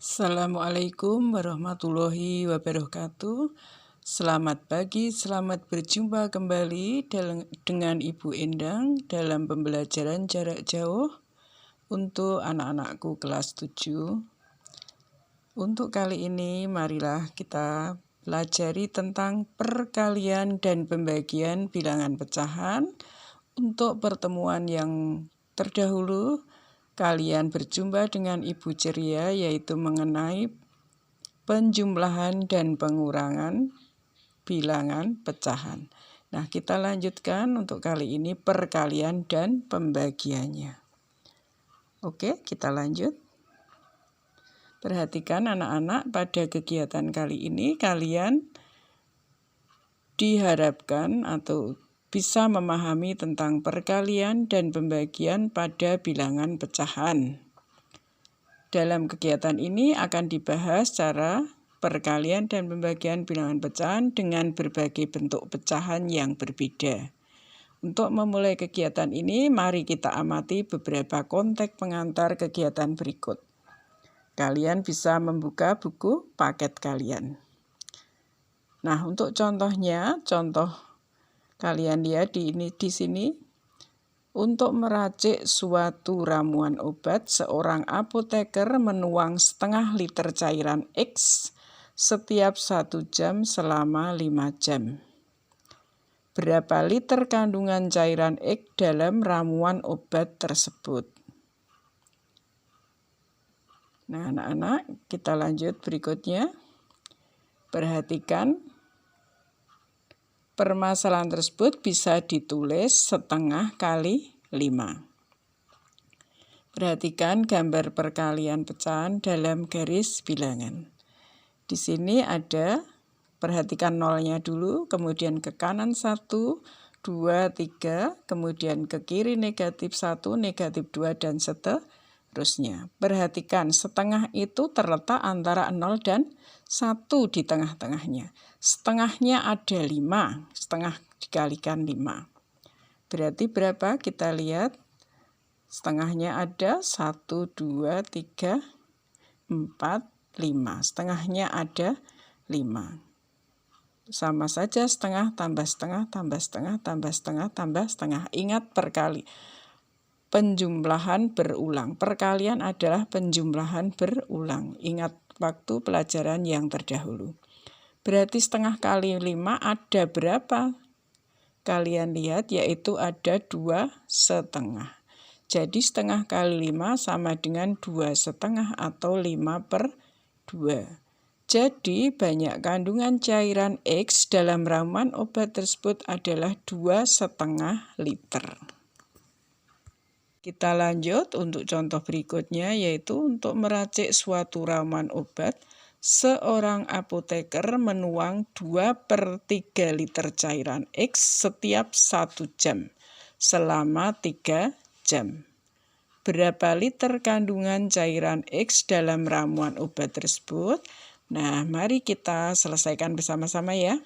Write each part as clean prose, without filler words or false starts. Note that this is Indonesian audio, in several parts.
Assalamualaikum warahmatullahi wabarakatuh. Selamat pagi, selamat berjumpa kembali dengan Ibu Endang dalam pembelajaran jarak jauh untuk anak-anakku kelas 7. Untuk kali ini marilah kita pelajari tentang perkalian dan pembagian bilangan pecahan. Untuk pertemuan yang terdahulu, kalian berjumpa dengan Ibu Ceria yaitu mengenai penjumlahan dan pengurangan bilangan pecahan. Nah, kita lanjutkan untuk kali ini perkalian dan pembagiannya. Oke, kita lanjut. Perhatikan anak-anak, pada kegiatan kali ini kalian diharapkan atau bisa memahami tentang perkalian dan pembagian pada bilangan pecahan. Dalam kegiatan ini akan dibahas cara perkalian dan pembagian bilangan pecahan dengan berbagai bentuk pecahan yang berbeda. Untuk memulai kegiatan ini, mari kita amati beberapa konteks pengantar kegiatan berikut. Kalian bisa membuka buku paket kalian. Nah, untuk contohnya, kalian lihat di sini, untuk meracik suatu ramuan obat, seorang apoteker menuang setengah liter cairan X setiap 1 jam selama 5 jam. Berapa liter kandungan cairan X dalam ramuan obat tersebut? Nah, anak-anak, kita lanjut berikutnya. Perhatikan. Permasalahan tersebut bisa ditulis setengah kali 5. Perhatikan gambar perkalian pecahan dalam garis bilangan. Di sini ada, perhatikan nolnya dulu, kemudian ke kanan 1, 2, 3, kemudian ke kiri negatif 1, negatif 2, dan seterusnya. Perhatikan setengah itu terletak antara 0 dan 1 di tengah-tengahnya. Setengahnya ada 5, setengah dikalikan 5. Berarti berapa? Kita lihat. Setengahnya ada 1, 2, 3, 4, 5. Setengahnya ada 5. Sama saja setengah tambah setengah, tambah setengah, tambah setengah, tambah setengah. Ingat penjumlahan berulang. Perkalian adalah penjumlahan berulang. Ingat waktu pelajaran yang terdahulu. Berarti setengah kali 5 ada berapa? Kalian lihat, yaitu ada 2 setengah. Jadi setengah kali 5 sama dengan 2 setengah atau 5/2. Jadi banyak kandungan cairan X dalam ramuan obat tersebut adalah 2 setengah liter. Kita lanjut untuk contoh berikutnya, yaitu untuk meracik suatu ramuan obat. Seorang apoteker menuang 2/3 liter cairan X setiap 1 jam selama 3 jam. Berapa liter kandungan cairan X dalam ramuan obat tersebut? Nah, mari kita selesaikan bersama-sama ya.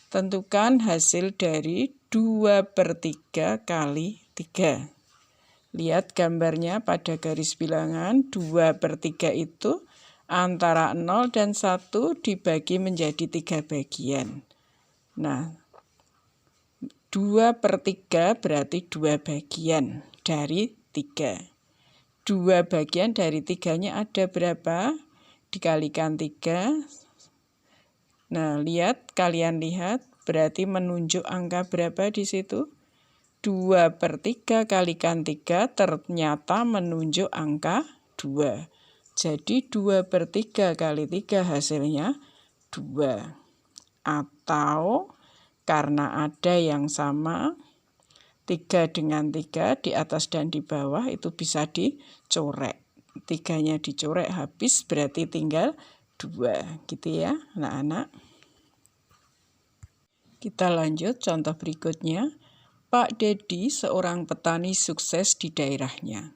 Tentukan hasil dari 2/3 kali 3. Lihat gambarnya pada garis bilangan, 2/3 itu antara 0 dan 1 dibagi menjadi 3 bagian. Nah, 2/3 berarti 2 bagian dari 3. 2 bagian dari 3-nya ada berapa? Dikalikan 3. Nah, kalian lihat, berarti menunjuk angka berapa di situ? 2/3 kalikan 3 ternyata menunjuk angka 2. Jadi 2/3 kali 3 hasilnya 2. Atau karena ada yang sama, 3 dengan 3 di atas dan di bawah itu bisa dicorek. 3-nya dicorek habis berarti tinggal 2. Gitu ya anak-anak. Kita lanjut contoh berikutnya. Pak Dedi seorang petani sukses di daerahnya.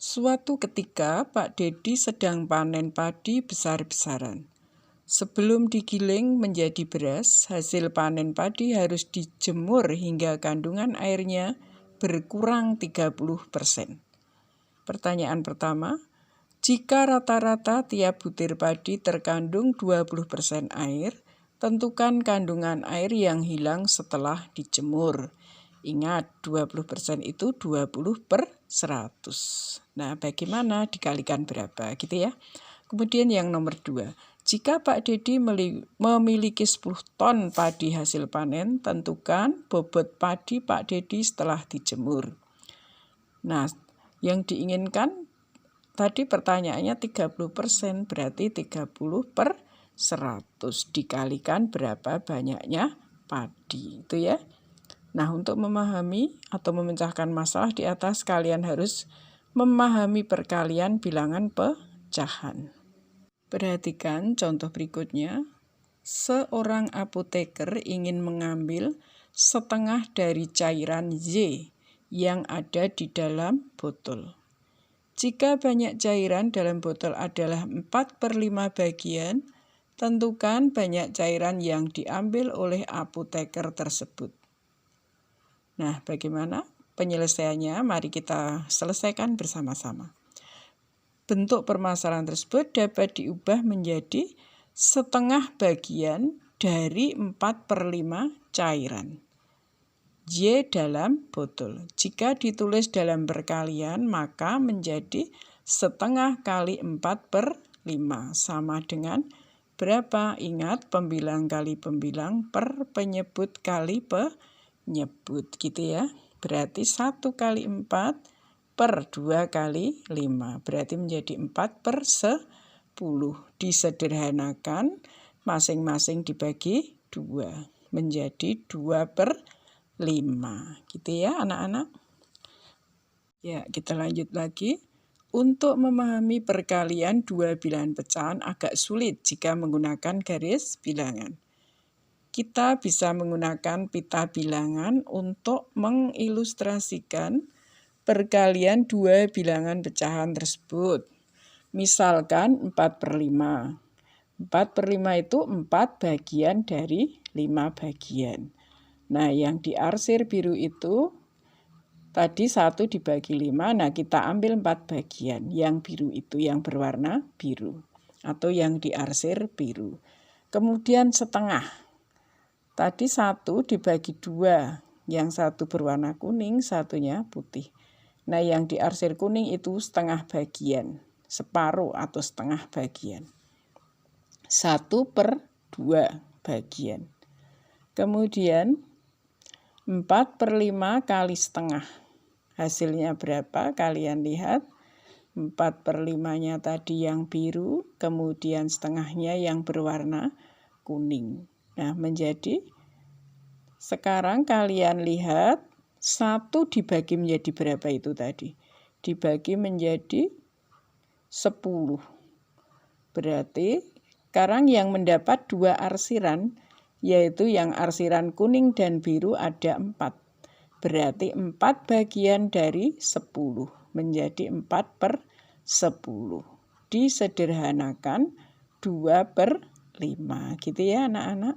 Suatu ketika Pak Dedi sedang panen padi besar-besaran. Sebelum digiling menjadi beras, hasil panen padi harus dijemur hingga kandungan airnya berkurang 30%. Pertanyaan pertama, Jika rata-rata tiap butir padi terkandung 20% air, tentukan kandungan air yang hilang setelah dijemur. Ingat, 20% itu 20/100. Nah, bagaimana dikalikan berapa gitu ya. Kemudian yang nomor 2. Jika Pak Dedi memiliki 10 ton padi hasil panen, tentukan bobot padi Pak Dedi setelah dijemur. Nah, yang diinginkan tadi pertanyaannya 30%, berarti 30/100 dikalikan berapa banyaknya padi, itu ya. Nah, untuk memahami atau memecahkan masalah di atas, kalian harus memahami perkalian bilangan pecahan. Perhatikan contoh berikutnya. Seorang apoteker ingin mengambil setengah dari cairan Y yang ada di dalam botol. Jika banyak cairan dalam botol adalah 4/5 bagian, tentukan banyak cairan yang diambil oleh apoteker tersebut. Nah, bagaimana penyelesaiannya? Mari kita selesaikan bersama-sama. Bentuk permasalahan tersebut dapat diubah menjadi setengah bagian dari 4/5 cairan Y dalam botol. Jika ditulis dalam perkalian, maka menjadi setengah kali 4/5 sama dengan berapa? Ingat, pembilang kali pembilang per penyebut kali penyebut gitu ya. Berarti 1 kali 4 per 2 kali 5. Berarti menjadi 4/10. Disederhanakan, masing-masing dibagi 2. Menjadi 2/5 gitu ya anak-anak. Ya, kita lanjut lagi. Untuk memahami perkalian dua bilangan pecahan agak sulit jika menggunakan garis bilangan. Kita bisa menggunakan pita bilangan untuk mengilustrasikan perkalian dua bilangan pecahan tersebut. Misalkan 4/5. 4/5 itu 4 bagian dari 5 bagian. Nah, yang diarsir biru itu tadi 1 dibagi 5. Nah, kita ambil 4 bagian. Yang biru itu yang berwarna biru atau yang diarsir biru. Kemudian setengah. Tadi 1 dibagi 2. Yang satu berwarna kuning, satunya putih. Nah, yang diarsir kuning itu setengah bagian. Separuh atau setengah bagian. 1/2 bagian. Kemudian 4/5 kali setengah. Hasilnya berapa? Kalian lihat. 4/5-nya tadi yang biru, kemudian setengahnya yang berwarna kuning. Nah, menjadi sekarang kalian lihat 1 dibagi menjadi berapa itu tadi? Dibagi menjadi 10. Berarti sekarang yang mendapat 2 arsiran, yaitu yang arsiran kuning dan biru ada 4. Berarti 4 bagian dari 10 menjadi 4/10. Disederhanakan 2/5 gitu ya anak-anak.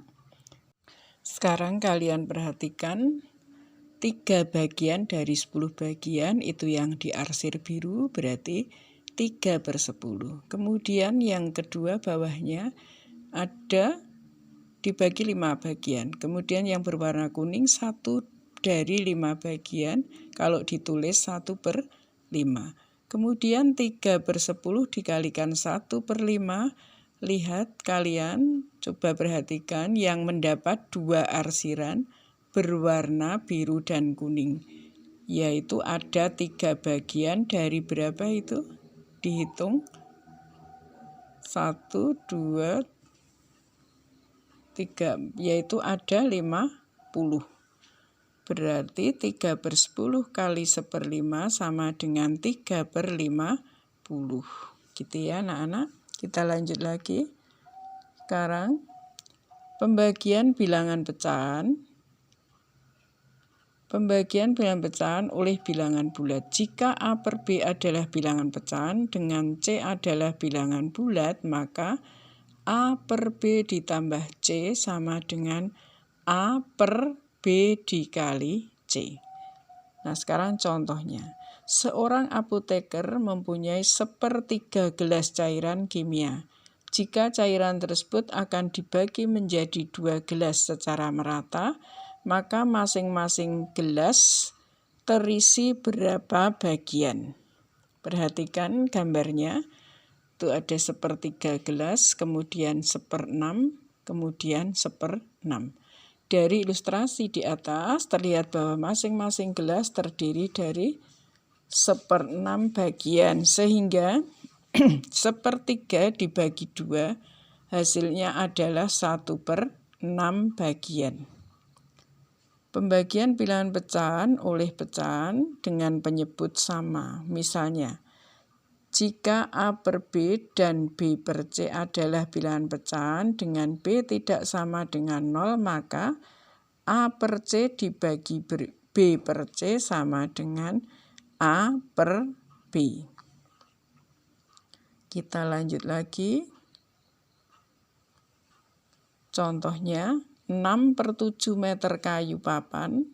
Sekarang kalian perhatikan 3 bagian dari 10 bagian itu yang diarsir biru berarti 3/10. Kemudian yang kedua bawahnya ada dibagi 5 bagian. Kemudian yang berwarna kuning 1 dari 5 bagian. Kalau ditulis 1/5. Kemudian 3/10 dikalikan 1/5. Lihat kalian, coba perhatikan yang mendapat 2 arsiran berwarna biru dan kuning. Yaitu ada 3 bagian dari berapa itu? Dihitung. 1, 2, 3, yaitu ada 50. Berarti 3/10 kali 1/5 sama dengan 3/50. Gitu ya anak-anak. Kita lanjut lagi. Sekarang pembagian bilangan pecahan. Pembagian bilangan pecahan oleh bilangan bulat. Jika A per B adalah bilangan pecahan dengan C adalah bilangan bulat, maka A per B ditambah C sama dengan A per B dikali C. Nah, sekarang contohnya. Seorang apoteker mempunyai 1/3 gelas cairan kimia. Jika cairan tersebut akan dibagi menjadi 2 gelas secara merata, maka masing-masing gelas terisi berapa bagian? Perhatikan gambarnya. Itu ada 1/3 gelas, kemudian 1/6, kemudian 1/6. Dari ilustrasi di atas terlihat bahwa masing-masing gelas terdiri dari 1/6 bagian, sehingga 1/3 dibagi 2 hasilnya adalah 1/6 bagian. Pembagian bilangan pecahan oleh pecahan dengan penyebut sama. Misalnya, jika A per B dan B per C adalah bilangan pecahan dengan B tidak sama dengan 0, maka A per C dibagi B per C sama dengan A per B. Kita lanjut lagi. Contohnya, 6/7 meter kayu papan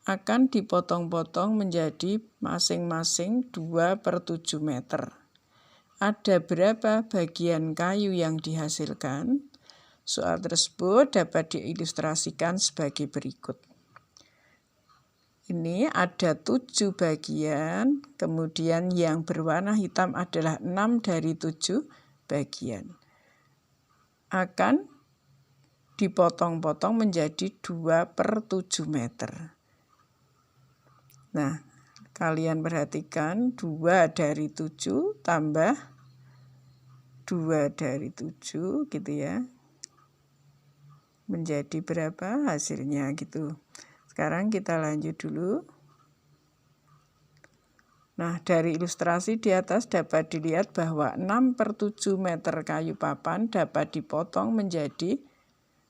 akan dipotong-potong menjadi masing-masing 2/7 meter. Ada berapa bagian kayu yang dihasilkan? Soal tersebut dapat diilustrasikan sebagai berikut. Ini ada 7 bagian, kemudian yang berwarna hitam adalah 6 dari 7 bagian. Akan dipotong-potong menjadi 2/7 meter. Nah, kalian perhatikan 2 dari 7 tambah 2 dari 7 gitu ya. Menjadi berapa hasilnya gitu. Sekarang kita lanjut dulu. Nah, dari ilustrasi di atas dapat dilihat bahwa 6/7 meter kayu papan dapat dipotong menjadi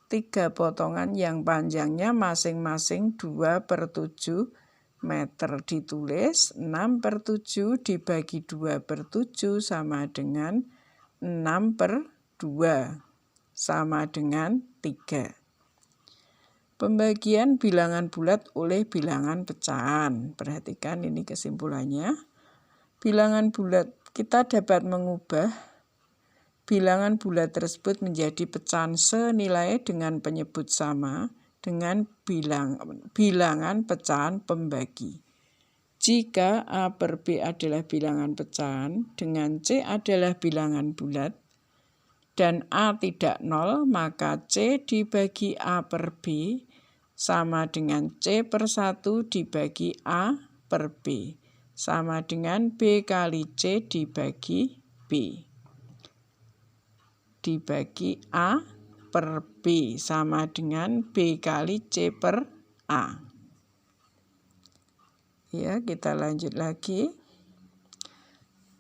3 potongan yang panjangnya masing-masing 2/7 meter. Ditulis 6/7 dibagi 2/7 sama dengan 6/2 sama dengan 3. Pembagian bilangan bulat oleh bilangan pecahan. Perhatikan ini kesimpulannya. Bilangan bulat, kita dapat mengubah bilangan bulat tersebut menjadi pecahan senilai dengan penyebut sama dengan bilangan pecahan pembagi. Jika A per B adalah bilangan pecahan, dengan C adalah bilangan bulat, dan A tidak 0, maka C dibagi A per B sama dengan C per 1 dibagi A per B, sama dengan B kali C dibagi B. Dibagi A per B sama dengan B kali C per A. Ya, kita lanjut lagi.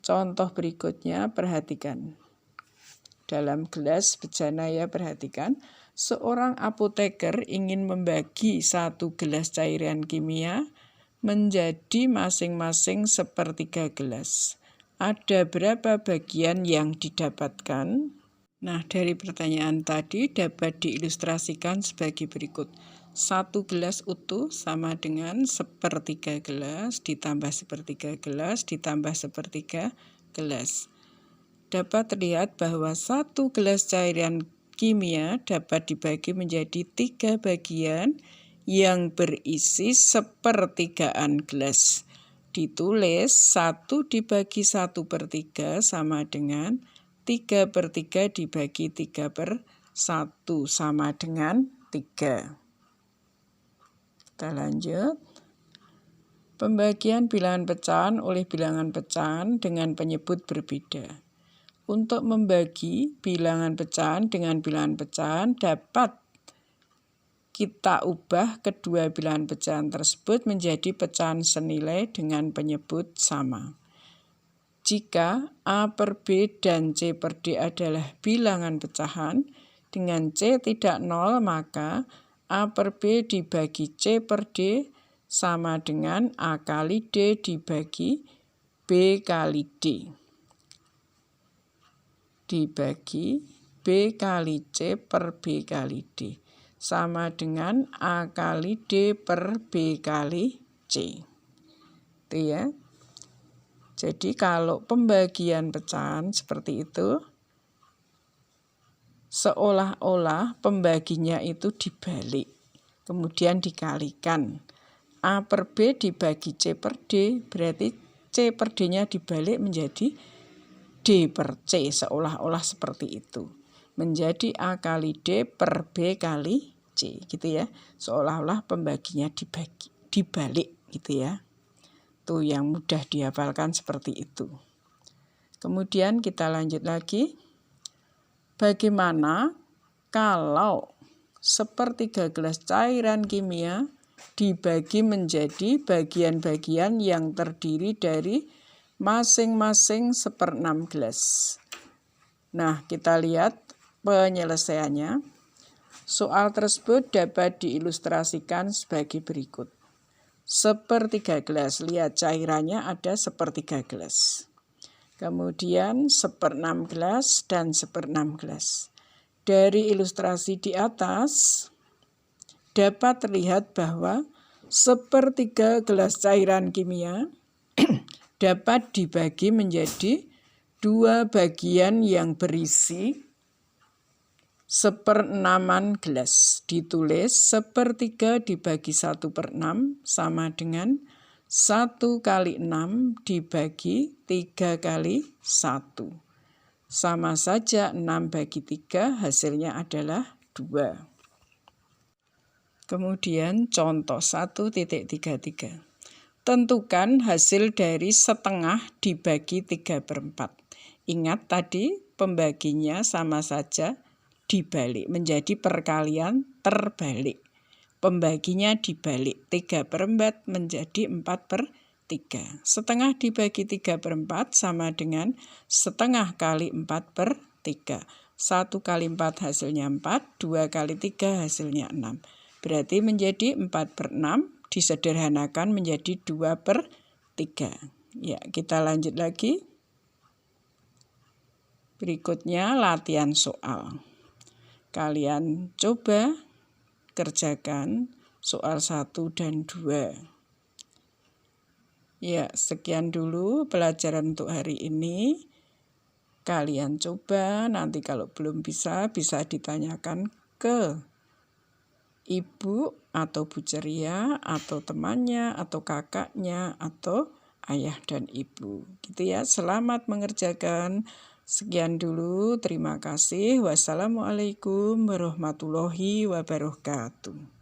Contoh berikutnya, perhatikan. Dalam gelas bejana ya, perhatikan. Seorang apoteker ingin membagi 1 gelas cairan kimia menjadi masing-masing 1/3 gelas. Ada berapa bagian yang didapatkan? Nah, dari pertanyaan tadi dapat diilustrasikan sebagai berikut. 1 gelas utuh sama dengan 1/3 gelas ditambah 1/3 gelas ditambah 1/3 gelas. Dapat terlihat bahwa 1 gelas cairan kimia dapat dibagi menjadi 3 bagian yang berisi 1/3 gelas. Ditulis 1 dibagi 1/3 sama dengan 3/3 dibagi 3/1 sama dengan 3. Kita lanjut. Pembagian bilangan pecahan oleh bilangan pecahan dengan penyebut berbeda. Untuk membagi bilangan pecahan dengan bilangan pecahan dapat kita ubah kedua bilangan pecahan tersebut menjadi pecahan senilai dengan penyebut sama. Jika A per B dan C per D adalah bilangan pecahan, dengan C tidak 0, maka A per B dibagi C per D sama dengan A kali D dibagi B kali D. Dibagi B kali C per B kali D sama dengan A kali D per B kali C. Itu ya. Jadi kalau pembagian pecahan seperti itu, seolah-olah pembaginya itu dibalik, kemudian dikalikan. A per B dibagi C per D, berarti C per D-nya dibalik menjadi D per C, seolah-olah seperti itu. Menjadi A kali D per B kali C, gitu ya. Seolah-olah pembaginya dibalik, gitu ya. Itu yang mudah dihafalkan seperti itu. Kemudian kita lanjut lagi. Bagaimana kalau sepertiga gelas cairan kimia dibagi menjadi bagian-bagian yang terdiri dari masing-masing 1/6 gelas. Nah, kita lihat penyelesaiannya. Soal tersebut dapat diilustrasikan sebagai berikut. Sepertiga gelas, lihat cairannya ada sepertiga gelas. Kemudian 1/6 gelas dan 1/6 gelas. Dari ilustrasi di atas dapat terlihat bahwa sepertiga gelas cairan kimia dapat dibagi menjadi 2 bagian yang berisi 1/6 gelas. Ditulis sepertiga dibagi 1/6 sama dengan 1 kali 6 dibagi 3 kali 1. Sama saja 6 bagi 3 hasilnya adalah 2. Kemudian contoh 1.33. Tentukan hasil dari setengah dibagi 3/4. Ingat tadi pembaginya sama saja dibalik, menjadi perkalian terbalik. Pembaginya dibalik, 3/4 menjadi 4/3. Setengah dibagi 3/4 sama dengan setengah kali 4/3. 1 kali 4 hasilnya 4, 2 kali 3 hasilnya 6. Berarti menjadi 4/6, disederhanakan menjadi 2/3. Ya, kita lanjut lagi. Berikutnya latihan soal. Kalian coba kerjakan soal 1 dan 2. Ya, sekian dulu pelajaran untuk hari ini. Kalian coba, nanti kalau belum bisa ditanyakan ke ibu atau Bu Ceria, atau temannya, atau kakaknya, atau ayah dan ibu. Gitu ya, selamat mengerjakan. Sekian dulu, terima kasih. Wassalamualaikum warahmatullahi wabarakatuh.